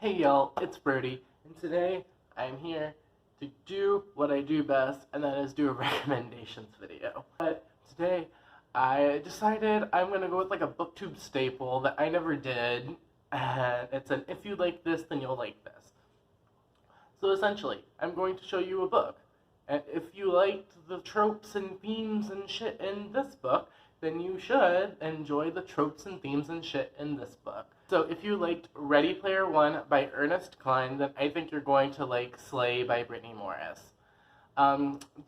Hey y'all, it's Brody, and today I'm here to do what I do best, and that is do a recommendations video. But today I decided I'm gonna go with like a booktube staple that I never did, and it's an if you like this, then you'll like this. So essentially, I'm going to show you a book, and if you liked the tropes and themes and shit in this book, then you should enjoy the tropes and themes and shit in this book. So if you liked Ready Player One by Ernest Cline, then I think you're going to like Slay by Brittany Morris.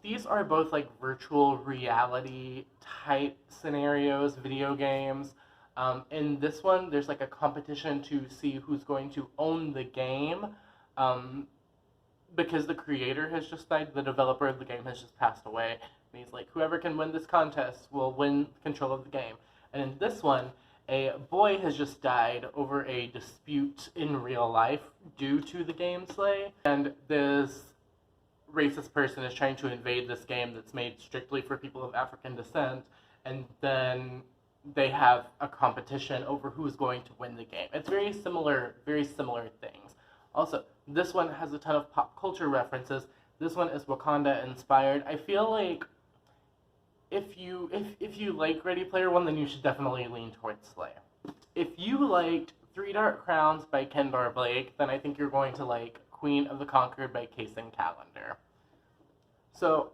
These are both like virtual reality type scenarios, video games. In this one, there's like a competition to see who's going to own the game. Because the creator has just died, the developer of the game has just passed away. And he's like, whoever can win this contest will win control of the game. And in this one, a boy has just died over a dispute in real life due to the game Slay. And this racist person is trying to invade this game that's made strictly for people of African descent. And then they have a competition over who's going to win the game. It's very similar things. Also, this one has a ton of pop culture references. This one is Wakanda inspired. I feel like if you like Ready Player One, then you should definitely lean towards Slay. If you liked Three Dark Crowns by Kendar Blake, then I think you're going to like Queen of the Conquered by Kaysen Callender. So,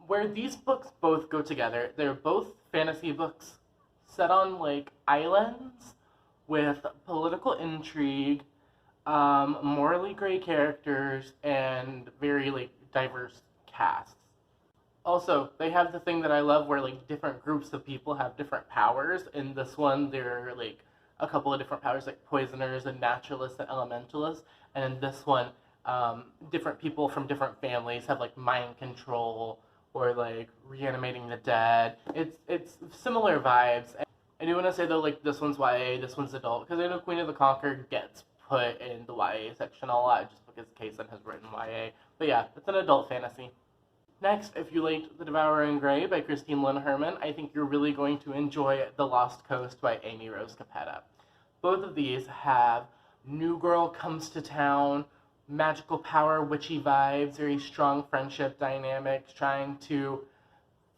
where these books both go together, they're both fantasy books set on like islands with political intrigue, morally gray characters, and very like diverse casts. Also, they have the thing that I love where like different groups of people have different powers. In this one, there are like a couple of different powers like poisoners and naturalists and elementalists. And in this one, different people from different families have like mind control or like reanimating the dead. It's similar vibes. I do want to say though, like this one's YA, this one's adult, because I know Queen of the Conquered gets put in the YA section a lot just because Kaysen has written YA. But yeah, it's an adult fantasy. Next, if you liked The Devouring Grey by Christine Lynn Herman, I think you're really going to enjoy The Lost Coast by Amy Rose Capetta. Both of these have new girl comes to town, magical power, witchy vibes, very strong friendship dynamics, trying to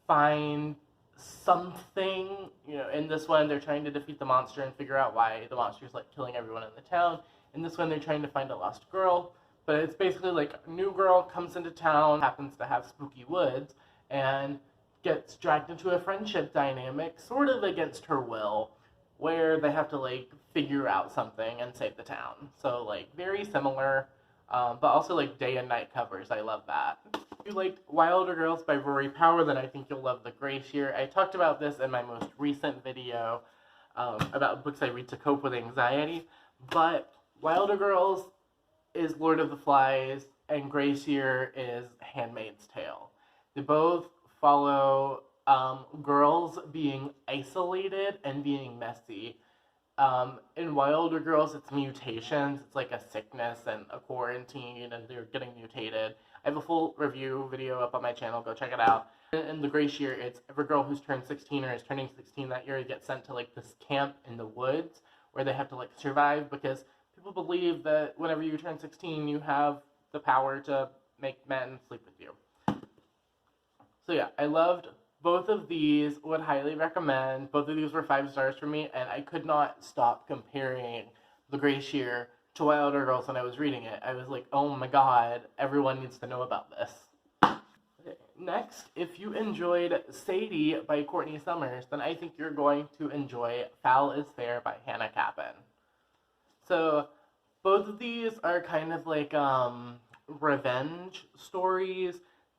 find something. In this one, they're trying to defeat the monster and figure out why the monster's like killing everyone in the town. In this one, they're trying to find a lost girl. But it's basically like a new girl comes into town, happens to have spooky woods, and gets dragged into a friendship dynamic, sort of against her will, where they have to like figure out something and save the town. So like very similar, but also like day and night covers. I love that. If you liked Wilder Girls by Rory Power, then I think you'll love The Glacier. I talked about this in my most recent video about books I read to cope with anxiety, but Wilder Girls is Lord of the Flies, and Glacier is Handmaid's Tale. They both follow girls being isolated and being messy. In Wilder Girls, it's mutations. It's like a sickness and a quarantine, and they're getting mutated. I have a full review video up on my channel. Go check it out. In The Glacier, it's every girl who's turned 16 or is turning 16 that year gets sent to like this camp in the woods where they have to like survive because people believe that whenever you turn 16, you have the power to make men sleep with you. So yeah, I loved both of these, would highly recommend. Both of these were 5 stars for me, and I could not stop comparing The Glacier to Wilder Girls when I was reading it. I was like, oh my god, everyone needs to know about this. Okay, next, if you enjoyed Sadie by Courtney Summers, then I think you're going to enjoy Foul is Fair by Hannah Capin. So, both of these are kind of like revenge stories.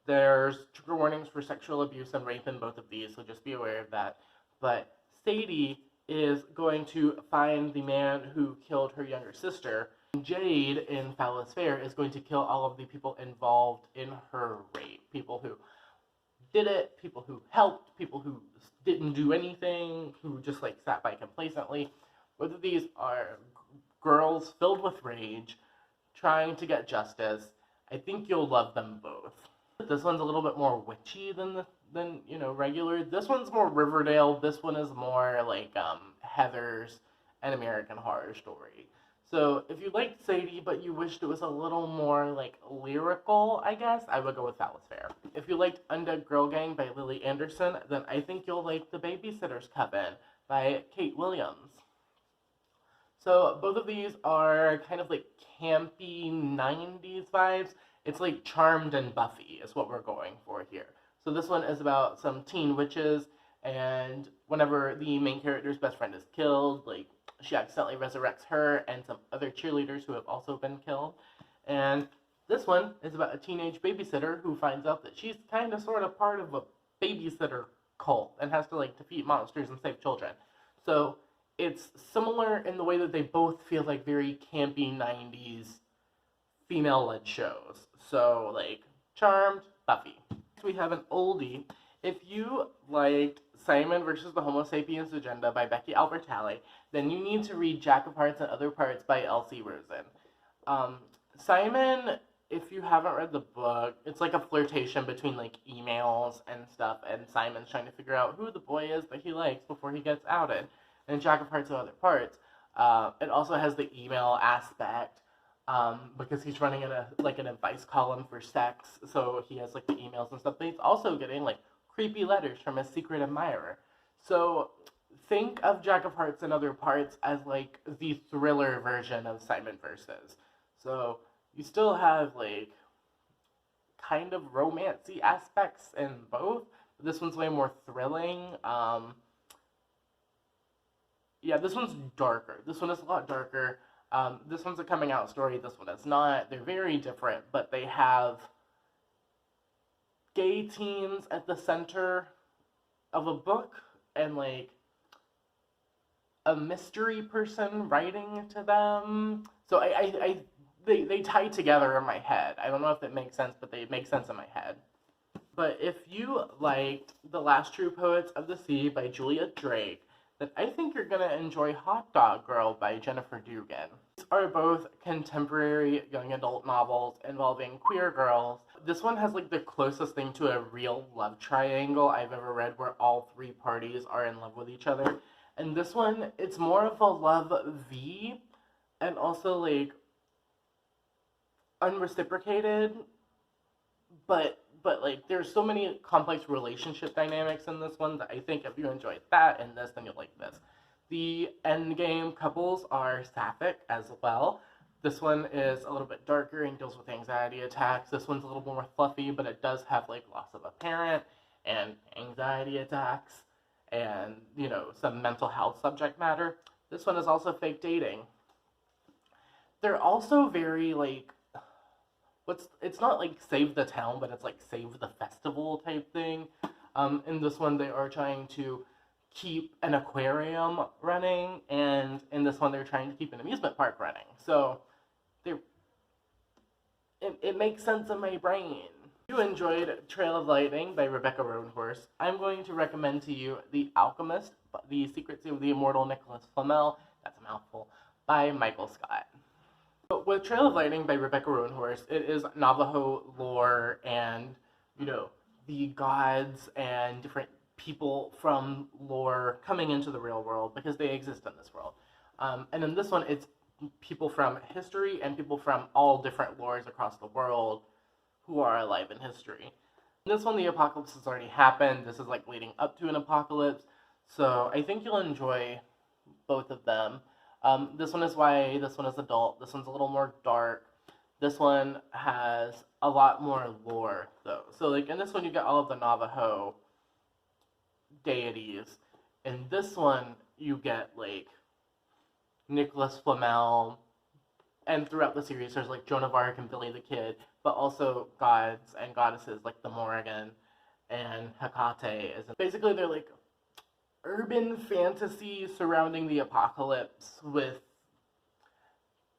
There's trigger warnings for sexual abuse and rape in both of these, so just be aware of that. But Sadie is going to find the man who killed her younger sister. Jade in Foul is Fair is going to kill all of the people involved in her rape. People who did it, people who helped, people who didn't do anything, who just like sat by complacently. Both of these are girls filled with rage, trying to get justice. I think you'll love them both. This one's a little bit more witchy than regular. This one's more Riverdale. This one is more like Heather's An American Horror Story. So if you liked Sadie, but you wished it was a little more, like, lyrical, I guess, I would go with That Was Fair. If you liked Undead Girl Gang by Lily Anderson, then I think you'll like The Babysitter's Cabin by Kate Williams. So both of these are kind of like campy 90s vibes. It's like Charmed and Buffy is what we're going for here. So this one is about some teen witches, and whenever the main character's best friend is killed, like, she accidentally resurrects her and some other cheerleaders who have also been killed. And this one is about a teenage babysitter who finds out that she's kind of sort of part of a babysitter cult and has to, like, defeat monsters and save children. So it's similar in the way that they both feel like very campy 90s female-led shows. So, like, Charmed, Buffy. We have an oldie. If you liked Simon versus the Homo Sapiens Agenda by Becky Albertalli, then you need to read Jack of Hearts and Other Parts by Elsie Rosen. Simon, if you haven't read the book, it's like a flirtation between, like, emails and stuff, and Simon's trying to figure out who the boy is that he likes before he gets outed. And Jack of Hearts and Other Parts, it also has the email aspect, because he's running an advice column for sex, so he has, like, the emails and stuff, but he's also getting, like, creepy letters from his secret admirer. So think of Jack of Hearts and Other Parts as, like, the thriller version of Simon Versus. So you still have, like, kind of romancy aspects in both, but this one's way more thrilling. Yeah, this one's darker. This one is a lot darker. This one's a coming out story. This one is not. They're very different, but they have gay teens at the center of a book and, like, a mystery person writing to them. So they tie together in my head. I don't know if it makes sense, but they make sense in my head. But if you liked The Last True Poets of the Sea by Julia Drake, then I think you're going to enjoy Hot Dog Girl by Jennifer Dugan. These are both contemporary young adult novels involving queer girls. This one has, like, the closest thing to a real love triangle I've ever read, where all three parties are in love with each other. And this one, it's more of a love V, and also, like, unreciprocated, but like, there's so many complex relationship dynamics in this one that I think if you enjoyed that and this, then you'll like this. The endgame couples are sapphic as well. This one is a little bit darker and deals with anxiety attacks. This one's a little more fluffy, but it does have, like, loss of a parent and anxiety attacks and, you know, some mental health subject matter. This one is also fake dating. They're also very, like, it's not like Save the Town, but it's like Save the Festival type thing. In this one, they are trying to keep an aquarium running, and in this one, they're trying to keep an amusement park running. So, it makes sense in my brain. If you enjoyed Trail of Lightning by Rebecca Roanhorse, I'm going to recommend to you The Alchemist, The Secrets of the Immortal Nicholas Flamel, that's a mouthful, by Michael Scott. With Trail of Lightning by Rebecca Roanhorse, it is Navajo lore and, you know, the gods and different people from lore coming into the real world because they exist in this world. And in this one, it's people from history and people from all different lores across the world who are alive in history. In this one, the apocalypse has already happened. This is, like, leading up to an apocalypse. So I think you'll enjoy both of them. This one is YA, this one is adult, this one's a little more dark. This one has a lot more lore, though. So, like, in this one, you get all of the Navajo deities. In this one, you get, like, Nicholas Flamel, and throughout the series, there's, like, Joan of Arc and Billy the Kid, but also gods and goddesses like the Morrigan and Hecate. Basically, they're, like, urban fantasy surrounding the apocalypse with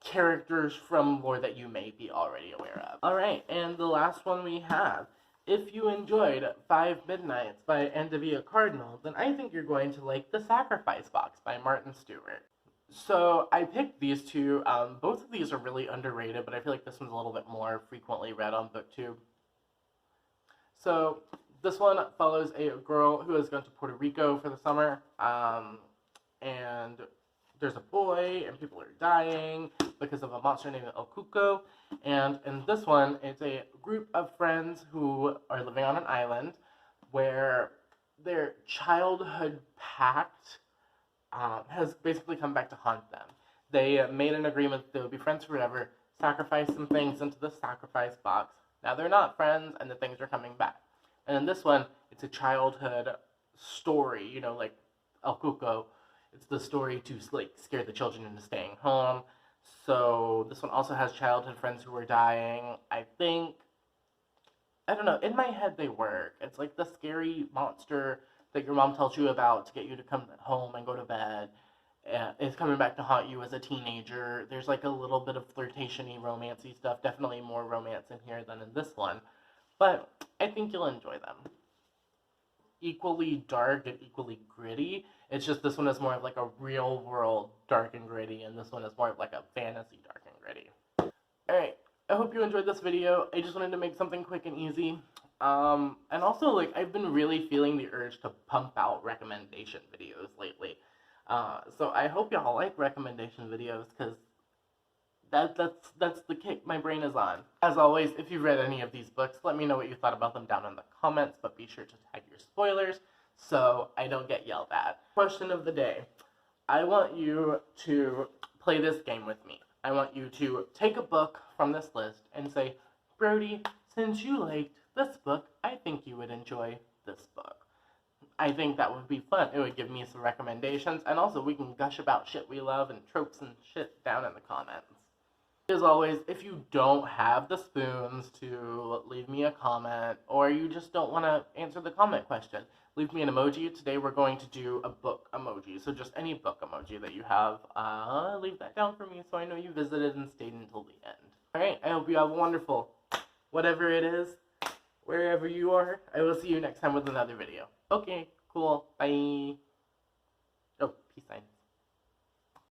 characters from lore that you may be already aware of. Alright, and the last one we have. If you enjoyed 5 Midnights by Andavia Cardinal, then I think you're going to like The Sacrifice Box by Martin Stewart. So I picked these two. Both of these are really underrated, but I feel like this one's a little bit more frequently read on BookTube. So this one follows a girl who is going to Puerto Rico for the summer, and there's a boy and people are dying because of a monster named El Cuco. And in this one, it's a group of friends who are living on an island where their childhood pact has basically come back to haunt them. They made an agreement that they would be friends forever, sacrifice some things into the sacrifice box. Now they're not friends, and the things are coming back. And in this one, it's a childhood story, you know, like El Cuco. It's the story to like scare the children into staying home. So this one also has childhood friends who are dying. I don't know, in my head they work. It's like the scary monster that your mom tells you about to get you to come home and go to bed. It's coming back to haunt you as a teenager. There's like a little bit of flirtation-y, romancy stuff. Definitely more romance in here than in this one. But I think you'll enjoy them. Equally dark and equally gritty. It's just this one is more of like a real world dark and gritty, and this one is more of like a fantasy dark and gritty. Alright, I hope you enjoyed this video. I just wanted to make something quick and easy. And also, like, I've been really feeling the urge to pump out recommendation videos lately. So I hope y'all like recommendation videos, because that's the kick my brain is on. As always, if you've read any of these books, let me know what you thought about them down in the comments, but be sure to tag your spoilers so I don't get yelled at. Question of the day. I want you to play this game with me. I want you to take a book from this list and say, Brody, since you liked this book, I think you would enjoy this book. I think that would be fun. It would give me some recommendations, and also we can gush about shit we love and tropes and shit down in the comments. As always, if you don't have the spoons to leave me a comment, or you just don't want to answer the comment question, leave me an emoji. Today we're going to do a book emoji, so just any book emoji that you have, leave that down for me so I know you visited and stayed until the end. Alright, I hope you have a wonderful, whatever it is, wherever you are. I will see you next time with another video. Okay, cool, bye.